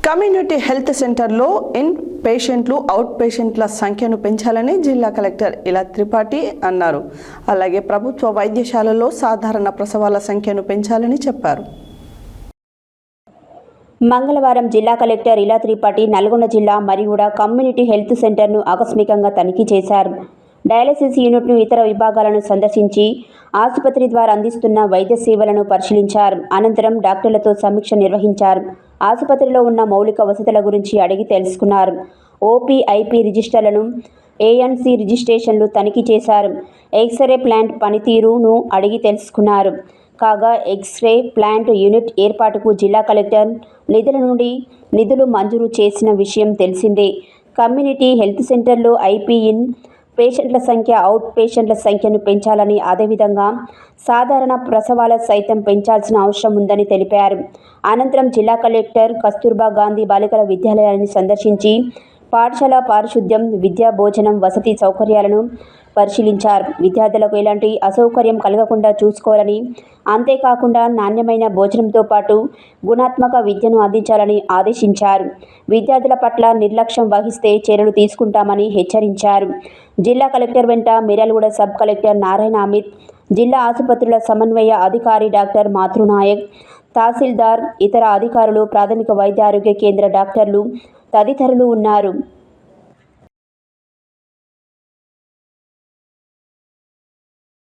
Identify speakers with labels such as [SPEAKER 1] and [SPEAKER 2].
[SPEAKER 1] Community health సెంటర్లో in పేషెంట్లు out పేషెంట్ల సంఖ్యను పెంచాలని జిల్లా కలెక్టర్ ఇలా త్రిపాఠి అన్నారు. అలాగే ప్రభుత్వ వైద్యశాలల్లో సాధారణ ప్రసవాల సంఖ్యను పెంచాలని చెప్పారు.
[SPEAKER 2] మంగళవారం జిల్లా కలెక్టర్ ఇలా త్రిపాఠి నల్గొండ జిల్లా మరిగూడ కమ్యూనిటీ హెల్త్ సెంటర్ను ఆకస్మికంగా తనిఖీ చేశారు. డయాలసిస్ యూనిట్ను ఇతర విభాగాలను సందర్శించి ఆసుపత్రి ద్వారా అందిస్తున్న వైద్య సేవలను పరిశీలించారు. అనంతరం డాక్టర్లతో సమీక్ష నిర్వహించారు. ఆసుపత్రిలో ఉన్న మౌలిక వసతుల గురించి అడిగి తెలుసుకున్నారు. ఓపీఐపీ రిజిస్టర్లను, ఏఎన్సీ రిజిస్ట్రేషన్లు తనిఖీ చేశారు. ఎక్స్రే ప్లాంట్ పనితీరును అడిగి తెలుసుకున్నారు. కాగా ఎక్స్రే ప్లాంట్ యూనిట్ ఏర్పాటుకు జిల్లా కలెక్టర్ నిధుల నుండి నిధులు మంజూరు చేసిన విషయం తెలిసిందే. కమ్యూనిటీ హెల్త్ సెంటర్లో ఐపీఇన్ పేషెంట్ల సంఖ్య, అవుట్ పేషెంట్ల సంఖ్యను పెంచాలని, అదేవిధంగా సాధారణ ప్రసవాల సైతం పెంచాల్సిన అవసరం ఉందని తెలిపారు. అనంతరం జిల్లా కలెక్టర్ కస్తూర్బా గాంధీ బాలికల విద్యాలయాన్ని సందర్శించి పాఠశాల పారిశుద్ధ్యం, విద్యా, భోజనం, వసతి సౌకర్యాలను పరిశీలించారు. విద్యార్థులకు ఎలాంటి అసౌకర్యం కలగకుండా చూసుకోవాలని, అంతేకాకుండా నాణ్యమైన భోజనంతో పాటు గుణాత్మక విద్యను అందించాలని ఆదేశించారు. విద్యార్థుల పట్ల నిర్లక్ష్యం వహిస్తే చర్యలు తీసుకుంటామని హెచ్చరించారు. జిల్లా కలెక్టర్ వెంట మిర్యాలగూడ సబ్ కలెక్టర్ నారాయణ అమిత్, జిల్లా ఆసుపత్రుల సమన్వయ అధికారి డాక్టర్ మాతృనాయక్, తహసీల్దార్, ఇతర అధికారులు, ప్రాథమిక వైద్య ఆరోగ్య కేంద్ర డాక్టర్లు తదితరులు ఉన్నారు.